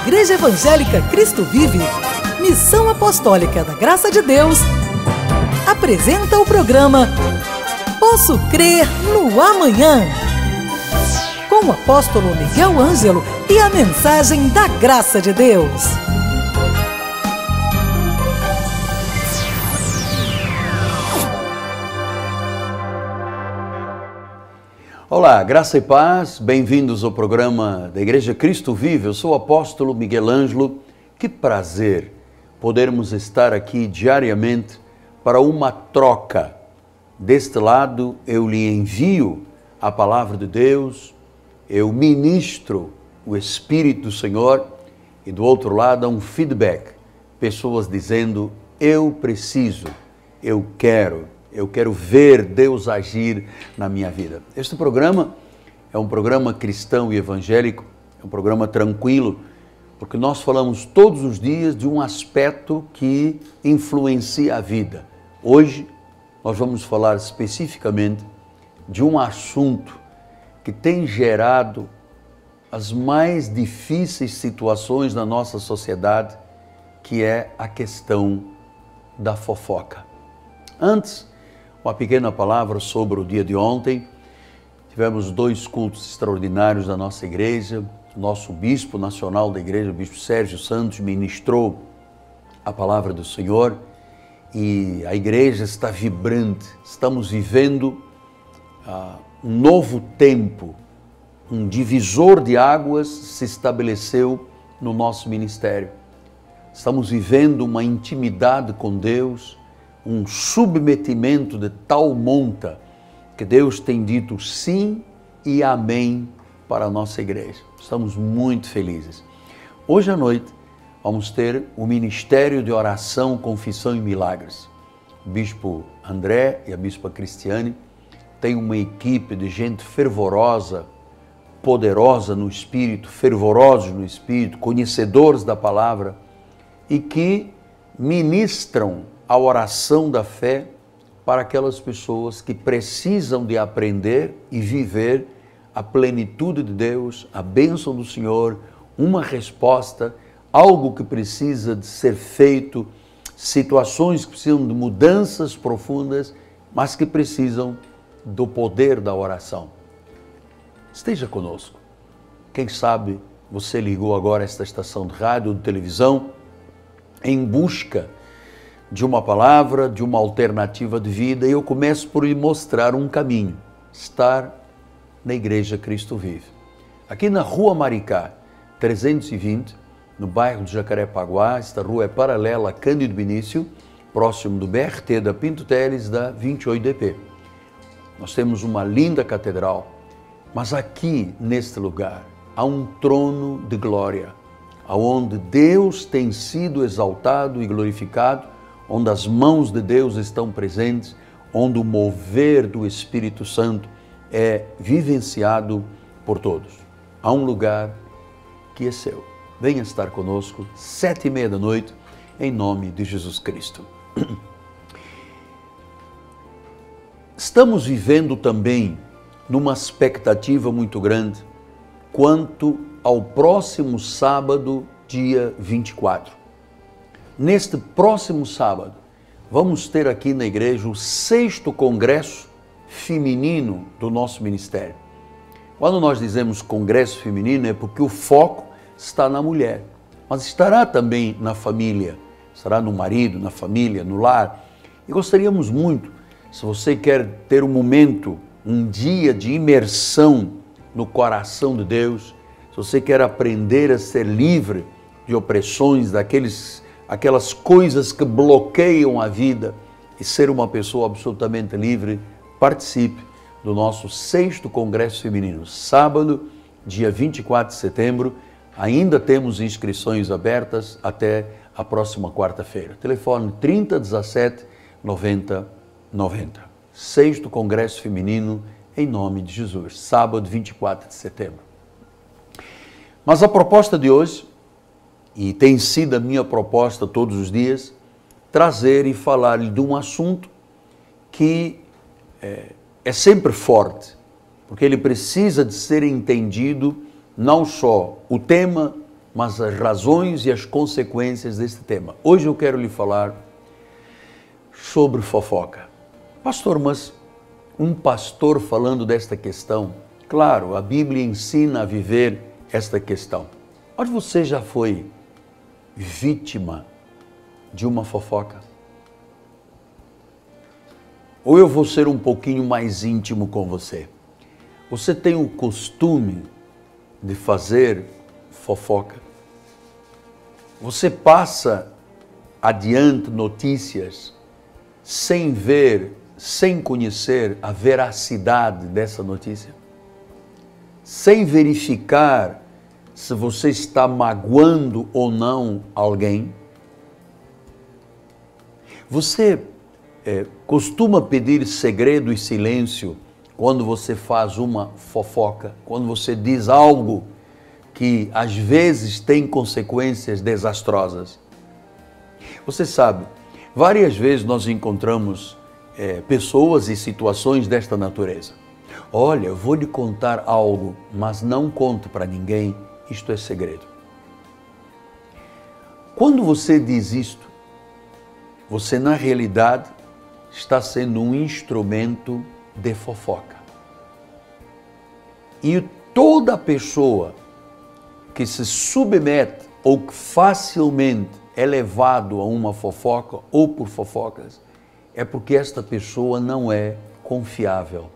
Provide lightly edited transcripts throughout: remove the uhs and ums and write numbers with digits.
Igreja Evangélica Cristo Vive, Missão Apostólica da Graça de Deus, apresenta o programa Posso Crer no Amanhã, com o apóstolo Miguel Ângelo e a mensagem da Graça de Deus. Olá, graça e paz, bem-vindos ao programa da Igreja Cristo Vive. Eu sou o apóstolo Miguel Ângelo. Que prazer podermos estar aqui diariamente para uma troca. Deste lado eu lhe envio a palavra de Deus, eu ministro o Espírito do Senhor e do outro lado há um feedback, pessoas dizendo eu preciso, eu quero ver Deus agir na minha vida. Este programa é um programa cristão e evangélico, é um programa tranquilo, porque nós falamos todos os dias de um aspecto que influencia a vida. Hoje nós vamos falar especificamente de um assunto que tem gerado as mais difíceis situações na nossa sociedade, que é a questão da fofoca. Antes, uma pequena palavra sobre o dia de ontem. Tivemos 2 cultos extraordinários da nossa igreja. Nosso bispo nacional da igreja, o bispo Sérgio Santos, ministrou a palavra do Senhor e a igreja está vibrante. Estamos vivendo um novo tempo, um divisor de águas se estabeleceu no nosso ministério. Estamos vivendo uma intimidade com Deus, um submetimento de tal monta que Deus tem dito sim e amém para a nossa igreja. Estamos muito felizes. Hoje à noite vamos ter o Ministério de Oração, Confissão e Milagres. O bispo André e a bispa Cristiane têm uma equipe de gente fervorosa, poderosa no Espírito, fervorosos no Espírito, conhecedores da palavra e que ministram a oração da fé para aquelas pessoas que precisam de aprender e viver a plenitude de Deus, a bênção do Senhor, uma resposta, algo que precisa de ser feito, situações que precisam de mudanças profundas, mas que precisam do poder da oração. Esteja conosco. Quem sabe você ligou agora esta estação de rádio ou de televisão em busca de uma palavra, de uma alternativa de vida, e eu começo por lhe mostrar um caminho, estar na Igreja Cristo Vive. Aqui na Rua Maricá, 320, no bairro de Jacarepaguá, esta rua é paralela a Cândido Benício, próximo do BRT da Pinto Teles, da 28DP. Nós temos uma linda catedral, mas aqui, neste lugar, há um trono de glória, onde Deus tem sido exaltado e glorificado, onde as mãos de Deus estão presentes, onde o mover do Espírito Santo é vivenciado por todos. Há um lugar que é seu. Venha estar conosco, 7h30 da noite, em nome de Jesus Cristo. Estamos vivendo também numa expectativa muito grande quanto ao próximo sábado, dia 24. Neste próximo sábado, vamos ter aqui na igreja o 6º Congresso Feminino do nosso ministério. Quando nós dizemos Congresso Feminino é porque o foco está na mulher, mas estará também na família, estará no marido, na família, no lar. E gostaríamos muito, se você quer ter um momento, um dia de imersão no coração de Deus, se você quer aprender a ser livre de opressões, aquelas coisas que bloqueiam a vida e ser uma pessoa absolutamente livre, participe do nosso 6º Congresso Feminino. Sábado, dia 24 de setembro, ainda temos inscrições abertas até a próxima quarta-feira. Telefone 3017 90 90. 6º Congresso Feminino, em nome de Jesus. Sábado, 24 de setembro. Mas a proposta de hoje, e tem sido a minha proposta todos os dias, trazer e falar-lhe de um assunto que é sempre forte, porque ele precisa de ser entendido, não só o tema, mas as razões e as consequências deste tema. Hoje eu quero lhe falar sobre fofoca. Pastor, mas um pastor falando desta questão, claro, a Bíblia ensina a viver esta questão. Mas você já foi vítima de uma fofoca? Ou eu vou ser um pouquinho mais íntimo com você? Você tem o costume de fazer fofoca? Você passa adiante notícias sem ver, sem conhecer a veracidade dessa notícia? Sem verificar se você está magoando ou não alguém? Você costuma pedir segredo e silêncio quando você faz uma fofoca, quando você diz algo que às vezes tem consequências desastrosas? Você sabe, várias vezes nós encontramos pessoas e situações desta natureza. Olha, eu vou lhe contar algo, mas não conto para ninguém, isto é segredo. Quando você diz isto, você na realidade está sendo um instrumento de fofoca. E toda pessoa que se submete ou que facilmente é levado a uma fofoca ou por fofocas, é porque esta pessoa não é confiável.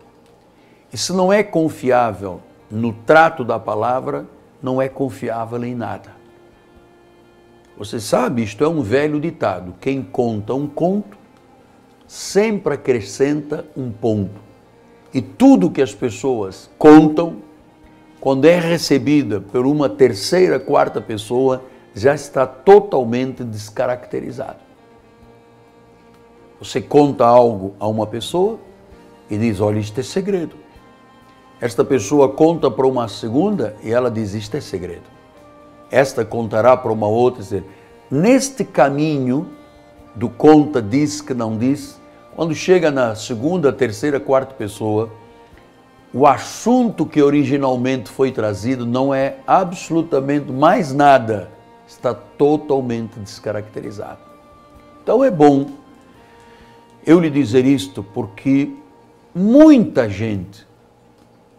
E se não é confiável no trato da palavra, não é confiável em nada. Você sabe, isto é um velho ditado: quem conta um conto sempre acrescenta um ponto. E tudo que as pessoas contam, quando é recebida por uma terceira, quarta pessoa, já está totalmente descaracterizado. Você conta algo a uma pessoa e diz: olha, isto é segredo. Esta pessoa conta para uma segunda e ela diz: isto é segredo. Esta contará para uma outra e diz: neste caminho do conta, diz que não diz, quando chega na segunda, terceira, quarta pessoa, o assunto que originalmente foi trazido não é absolutamente mais nada, está totalmente descaracterizado. Então é bom eu lhe dizer isto, porque muita gente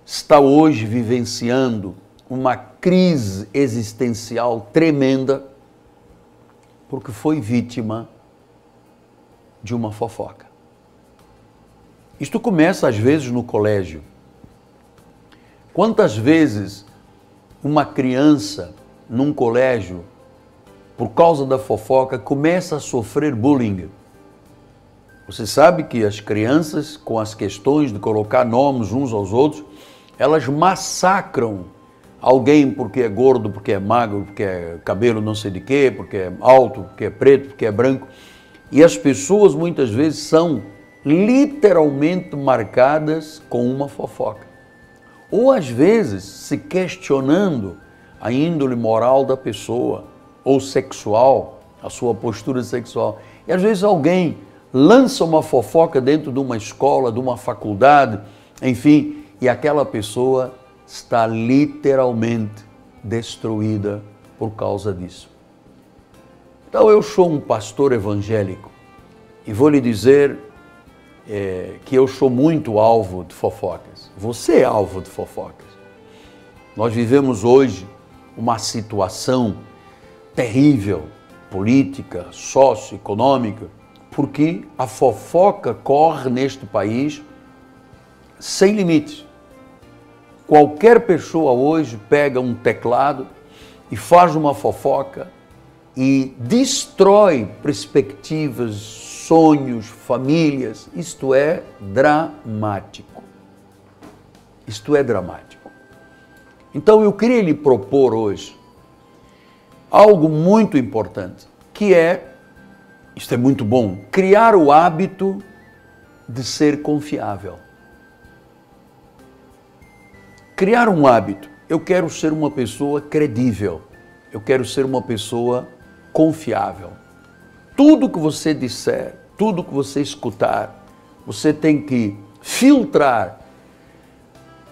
está hoje vivenciando uma crise existencial tremenda porque foi vítima de uma fofoca. Isto começa às vezes no colégio. Quantas vezes uma criança num colégio, por causa da fofoca, começa a sofrer bullying? Você sabe que as crianças, com as questões de colocar nomes uns aos outros, elas massacram alguém porque é gordo, porque é magro, porque é cabelo não sei de quê, porque é alto, porque é preto, porque é branco. E as pessoas muitas vezes são literalmente marcadas com uma fofoca. Ou às vezes se questionando a índole moral da pessoa, ou sexual, a sua postura sexual. E às vezes alguém lança uma fofoca dentro de uma escola, de uma faculdade, enfim, e aquela pessoa está literalmente destruída por causa disso. Então eu sou um pastor evangélico e vou lhe dizer que eu sou muito alvo de fofocas. Você é alvo de fofocas. Nós vivemos hoje uma situação terrível, política, socioeconômica, porque a fofoca corre neste país sem limites. Qualquer pessoa hoje pega um teclado e faz uma fofoca e destrói perspectivas, sonhos, famílias. Isto é dramático. Isto é dramático. Então eu queria lhe propor hoje algo muito importante, que é, isto é muito bom, criar o hábito de ser confiável. Criar um hábito. Eu quero ser uma pessoa credível. Eu quero ser uma pessoa confiável. Tudo que você disser, tudo que você escutar, você tem que filtrar,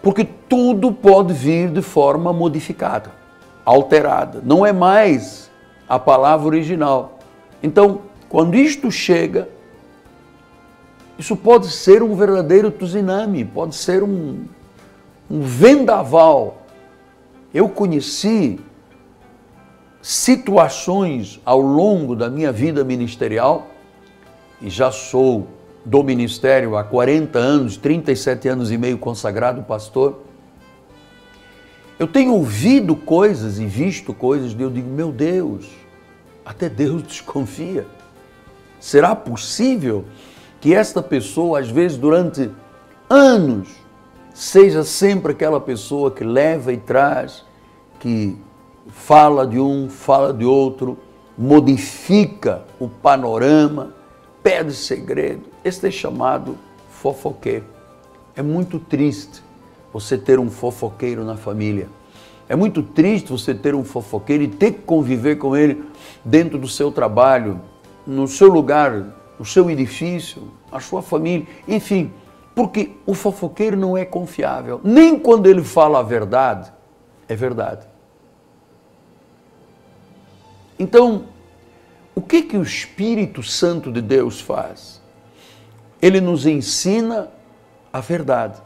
porque tudo pode vir de forma modificada. alterada, não é mais a palavra original. Então, quando isto chega, isso pode ser um verdadeiro tsunami, pode ser um vendaval. Eu conheci situações ao longo da minha vida ministerial, e já sou do ministério há 40 anos, 37 anos e meio consagrado pastor. Eu tenho ouvido coisas e visto coisas e eu digo, meu Deus, até Deus desconfia. Será possível que esta pessoa, às vezes durante anos, seja sempre aquela pessoa que leva e traz, que fala de um, fala de outro, modifica o panorama, pede segredo? Este é chamado fofoqueiro. É muito triste você ter um fofoqueiro na família. É muito triste você ter um fofoqueiro e ter que conviver com ele dentro do seu trabalho, no seu lugar, no seu edifício, a sua família, enfim, porque o fofoqueiro não é confiável. Nem quando ele fala a verdade, é verdade. Então, o que o Espírito Santo de Deus faz? Ele nos ensina a verdade.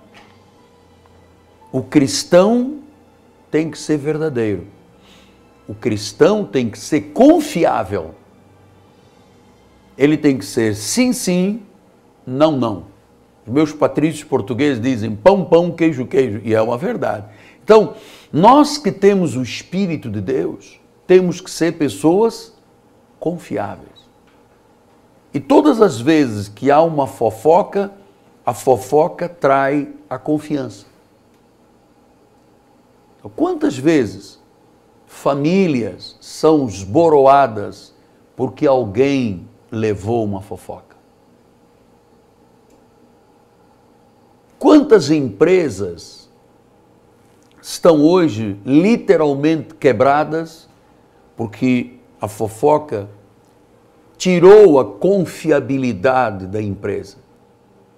O cristão tem que ser verdadeiro. O cristão tem que ser confiável. Ele tem que ser sim, sim, não, não. Os meus patrícios portugueses dizem pão, pão, queijo, queijo. E é uma verdade. Então, nós que temos o Espírito de Deus, temos que ser pessoas confiáveis. E todas as vezes que há uma fofoca, a fofoca trai a confiança. Então, quantas vezes famílias são esboroadas porque alguém levou uma fofoca? Quantas empresas estão hoje literalmente quebradas porque a fofoca tirou a confiabilidade da empresa?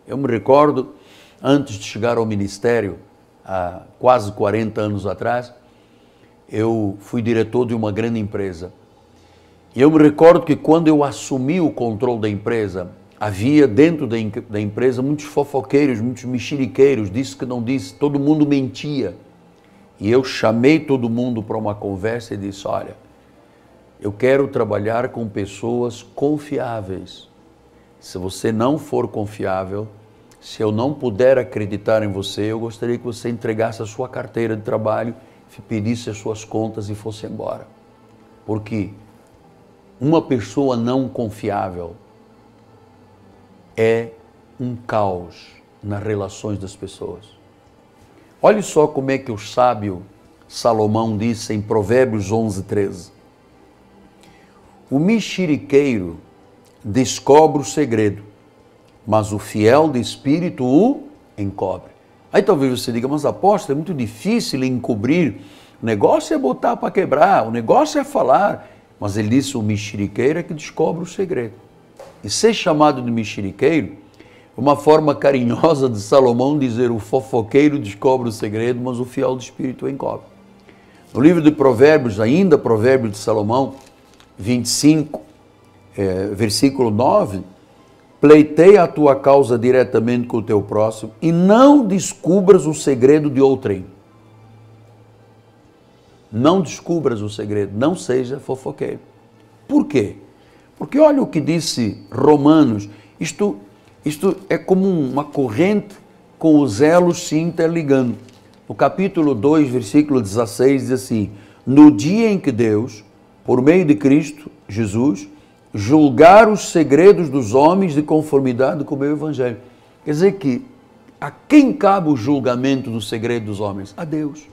Eu me recordo, antes de chegar ao ministério, há quase 40 anos atrás, eu fui diretor de uma grande empresa. E eu me recordo que quando eu assumi o controle da empresa, havia dentro da empresa muitos fofoqueiros, muitos mexeriqueiros, disse que não disse, todo mundo mentia. E eu chamei todo mundo para uma conversa e disse, olha, eu quero trabalhar com pessoas confiáveis. Se você não for confiável, se eu não puder acreditar em você, eu gostaria que você entregasse a sua carteira de trabalho, pedisse as suas contas e fosse embora. Porque uma pessoa não confiável é um caos nas relações das pessoas. Olhe só como é que o sábio Salomão disse em Provérbios 11:13. O mexeriqueiro descobre o segredo, mas o fiel de espírito o encobre. Aí talvez você diga, mas apóstolo, é muito difícil encobrir. O negócio é botar para quebrar, o negócio é falar. Mas ele disse, o mexeriqueiro é que descobre o segredo. E ser chamado de mexeriqueiro é uma forma carinhosa de Salomão dizer, o fofoqueiro descobre o segredo, mas o fiel de espírito o encobre. No livro de Provérbios, ainda Provérbios de Salomão, 25, versículo 9, pleiteia a tua causa diretamente com o teu próximo e não descubras o segredo de outrem. Não descubras o segredo, não seja fofoqueiro. Por quê? Porque olha o que disse Romanos, isto é como uma corrente com os elos se interligando. No capítulo 2, versículo 16, diz assim, no dia em que Deus, por meio de Cristo Jesus, julgar os segredos dos homens de conformidade com o meu evangelho. Quer dizer que a quem cabe o julgamento do segredo dos homens? A Deus.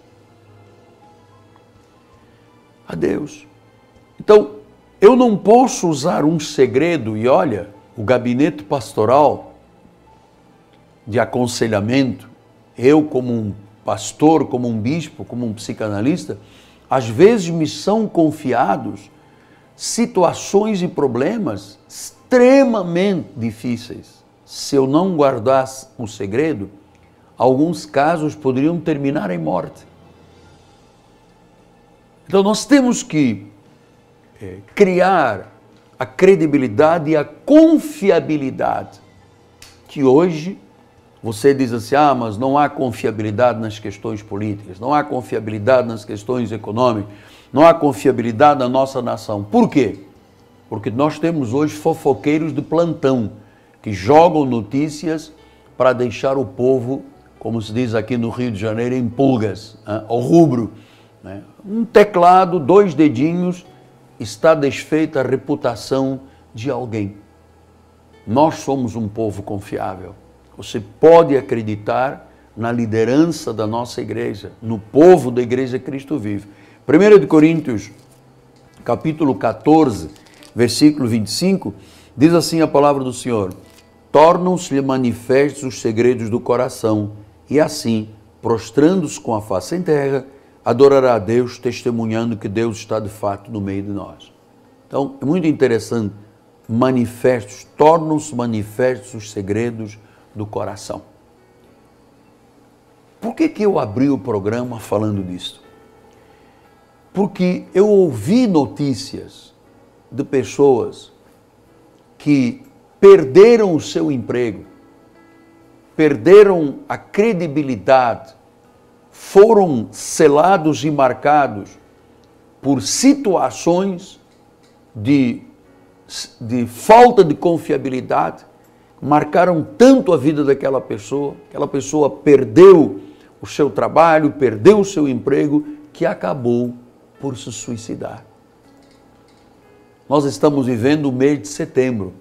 A Deus. Então, eu não posso usar um segredo, e olha, o gabinete pastoral de aconselhamento, eu como um pastor, como um bispo, como um psicanalista, às vezes me são confiados situações e problemas extremamente difíceis. Se eu não guardasse um segredo, alguns casos poderiam terminar em morte. Então nós temos que criar a credibilidade e a confiabilidade, que hoje você diz assim, mas não há confiabilidade nas questões políticas, não há confiabilidade nas questões econômicas, não há confiabilidade na nossa nação. Por quê? Porque nós temos hoje fofoqueiros de plantão, que jogam notícias para deixar o povo, como se diz aqui no Rio de Janeiro, em pulgas, ao rubro. Um teclado, 2 dedinhos, está desfeita a reputação de alguém. Nós somos um povo confiável. Você pode acreditar na liderança da nossa igreja, no povo da Igreja Cristo Vive. 1 Coríntios, capítulo 14, versículo 25, diz assim a palavra do Senhor: tornam-se-lhe manifestos os segredos do coração, e assim, prostrando-se com a face em terra, adorará a Deus, testemunhando que Deus está de fato no meio de nós. Então, é muito interessante, tornam-se manifestos os segredos do coração. Por que eu abri o programa falando disso? Porque eu ouvi notícias de pessoas que perderam o seu emprego, perderam a credibilidade, foram selados e marcados por situações de falta de confiabilidade, marcaram tanto a vida daquela pessoa, aquela pessoa perdeu o seu trabalho, perdeu o seu emprego, que acabou por se suicidar. Nós estamos vivendo o mês de setembro,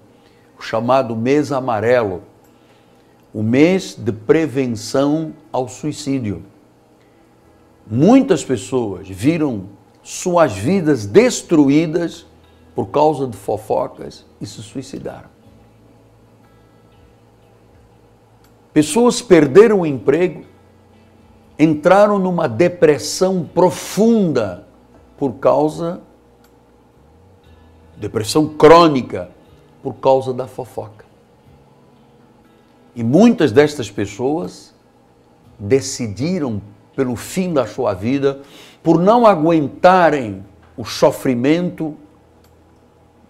o chamado mês amarelo, o mês de prevenção ao suicídio. Muitas pessoas viram suas vidas destruídas por causa de fofocas e se suicidaram. Pessoas perderam o emprego, entraram numa depressão profunda por causa, depressão crônica, por causa da fofoca. E muitas destas pessoas decidiram pelo fim da sua vida, por não aguentarem o sofrimento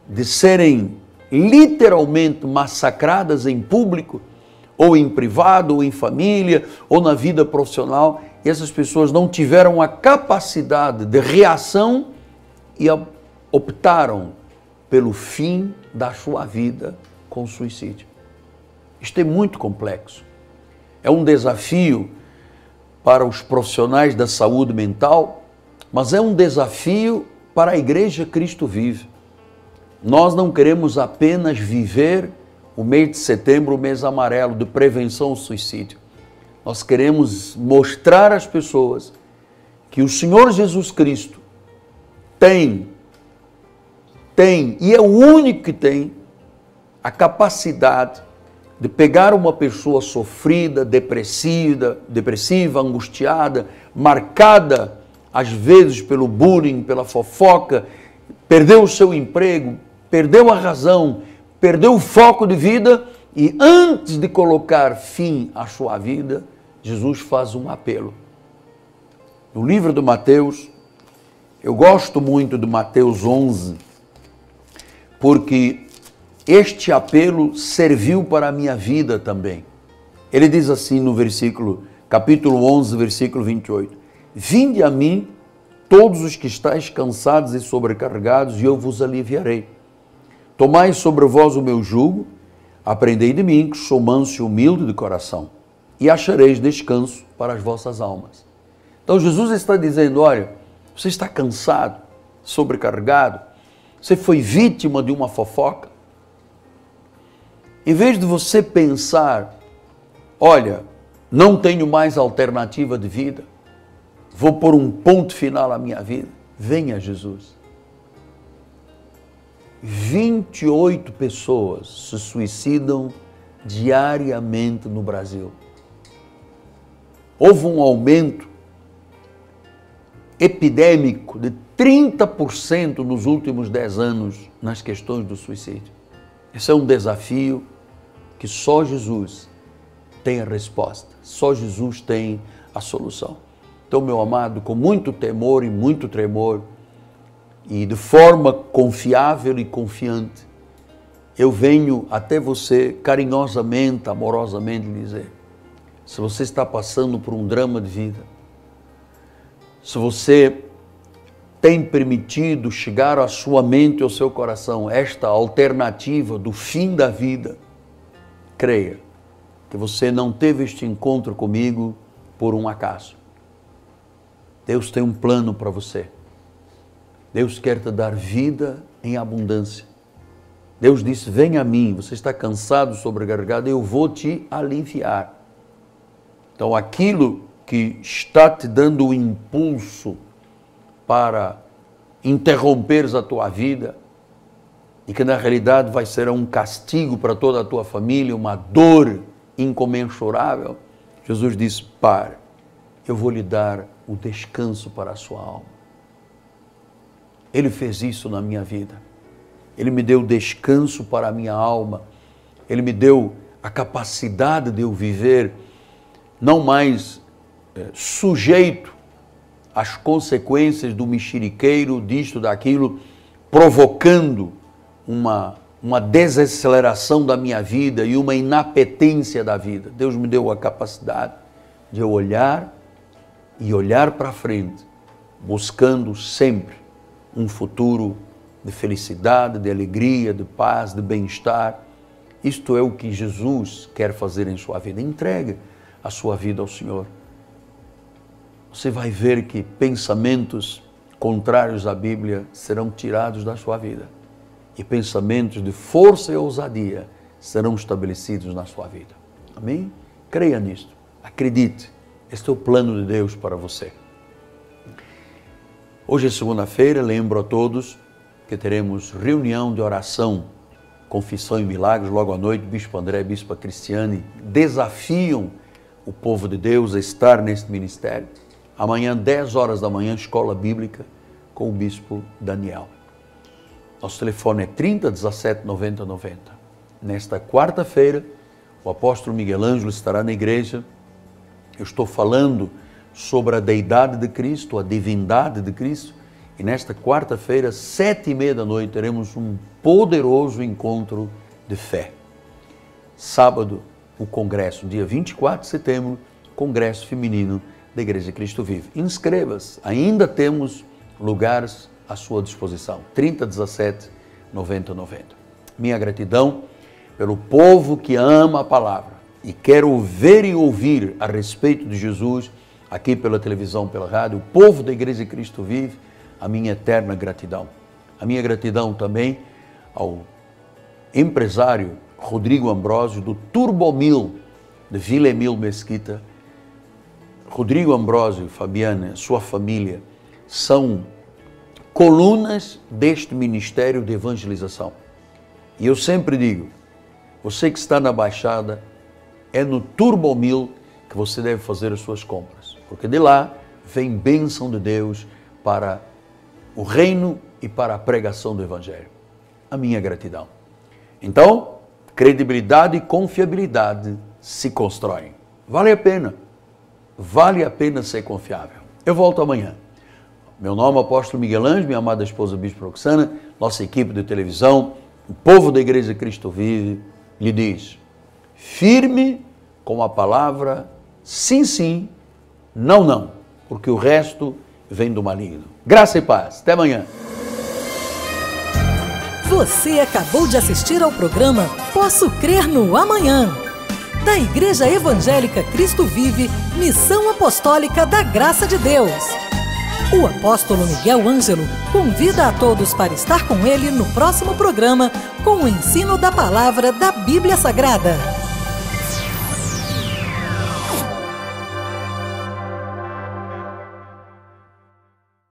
de serem literalmente massacradas em público, ou em privado, ou em família, ou na vida profissional, e essas pessoas não tiveram a capacidade de reação e optaram pelo fim da sua vida com suicídio. Isto é muito complexo. É um desafio para os profissionais da saúde mental, mas é um desafio para a Igreja Cristo Vive. Nós não queremos apenas viver o mês de setembro, o mês amarelo de prevenção ao suicídio. Nós queremos mostrar às pessoas que o Senhor Jesus Cristo tem e é o único que tem a capacidade de pegar uma pessoa sofrida, depressiva, angustiada, marcada às vezes pelo bullying, pela fofoca, perdeu o seu emprego, perdeu a razão, perdeu o foco de vida e antes de colocar fim à sua vida, Jesus faz um apelo. No livro de Mateus, eu gosto muito de Mateus 11, porque este apelo serviu para a minha vida também. Ele diz assim no capítulo 11, versículo 28. Vinde a mim, todos os que estáis cansados e sobrecarregados, e eu vos aliviarei. Tomai sobre vós o meu jugo, aprendei de mim, que sou manso e humilde de coração, e achareis descanso para as vossas almas. Então Jesus está dizendo, olha, você está cansado, sobrecarregado, você foi vítima de uma fofoca. Em vez de você pensar, olha, não tenho mais alternativa de vida, vou pôr um ponto final à minha vida, venha Jesus. 28 pessoas se suicidam diariamente no Brasil. Houve um aumento epidêmico de 30% nos últimos 10 anos nas questões do suicídio. Esse é um desafio que só Jesus tem a resposta, só Jesus tem a solução. Então, meu amado, com muito temor e muito tremor, e de forma confiável e confiante, eu venho até você carinhosamente, amorosamente lhe dizer: se você está passando por um drama de vida, se você tem permitido chegar à sua mente e ao seu coração esta alternativa do fim da vida, creia que você não teve este encontro comigo por um acaso. Deus tem um plano para você. Deus quer te dar vida em abundância. Deus disse: venha a mim, você está cansado, sobrecarregado, eu vou te aliviar. Então, aquilo que está te dando o impulso para interromperes a tua vida, e que na realidade vai ser um castigo para toda a tua família, uma dor incomensurável, Jesus disse: pare, eu vou lhe dar o descanso para a sua alma. Ele fez isso na minha vida. Ele me deu descanso para a minha alma. Ele me deu a capacidade de eu viver não mais sujeito às consequências do mexeriqueiro, disto, daquilo, provocando uma desaceleração da minha vida e uma inapetência da vida. Deus me deu a capacidade de eu olhar e olhar para frente, buscando sempre um futuro de felicidade, de alegria, de paz, de bem-estar. Isto é o que Jesus quer fazer em sua vida. Entregue a sua vida ao Senhor. Você vai ver que pensamentos contrários à Bíblia serão tirados da sua vida. E pensamentos de força e ousadia serão estabelecidos na sua vida. Amém? Creia nisto. Acredite. Este é o plano de Deus para você. Hoje é segunda-feira, lembro a todos que teremos reunião de oração, confissão e milagres, logo à noite. Bispo André e Bispa Cristiane desafiam o povo de Deus a estar neste ministério. Amanhã, 10 horas da manhã, escola bíblica com o Bispo Daniel. Nosso telefone é 30 17 90 90. Nesta quarta-feira, o apóstolo Miguel Ângelo estará na igreja. Eu estou falando sobre a deidade de Cristo, a divindade de Cristo. E nesta quarta-feira, 7h30 da noite, teremos um poderoso encontro de fé. Sábado, o congresso, dia 24 de setembro, congresso feminino da Igreja Cristo Vive. Inscreva-se, ainda temos lugares à sua disposição. 30 17 90 90. Minha gratidão pelo povo que ama a palavra e quero ver e ouvir a respeito de Jesus aqui pela televisão, pela rádio, o povo da Igreja Cristo Vive, a minha eterna gratidão. A minha gratidão também ao empresário Rodrigo Ambrósio, do Turbomil, de Vila Emil Mesquita. Rodrigo Ambrósio e Fabiana, sua família, são colunas deste ministério de evangelização. E eu sempre digo, você que está na Baixada, é no Turbomil que você deve fazer as suas compras, porque de lá vem bênção de Deus para o reino e para a pregação do Evangelho. A minha gratidão. Então, credibilidade e confiabilidade se constroem. Vale a pena ser confiável. Eu volto amanhã. Meu nome é Apóstolo Miguel Ângelo, minha amada esposa Bispo Roxana, nossa equipe de televisão, o povo da Igreja Cristo Vive, lhe diz: firme com a palavra sim, sim, não, não, porque o resto vem do maligno. Graça e paz. Até amanhã. Você acabou de assistir ao programa Posso Crer no Amanhã, da Igreja Evangélica Cristo Vive, Missão Apostólica da Graça de Deus. O apóstolo Miguel Ângelo convida a todos para estar com ele no próximo programa com o ensino da palavra da Bíblia Sagrada.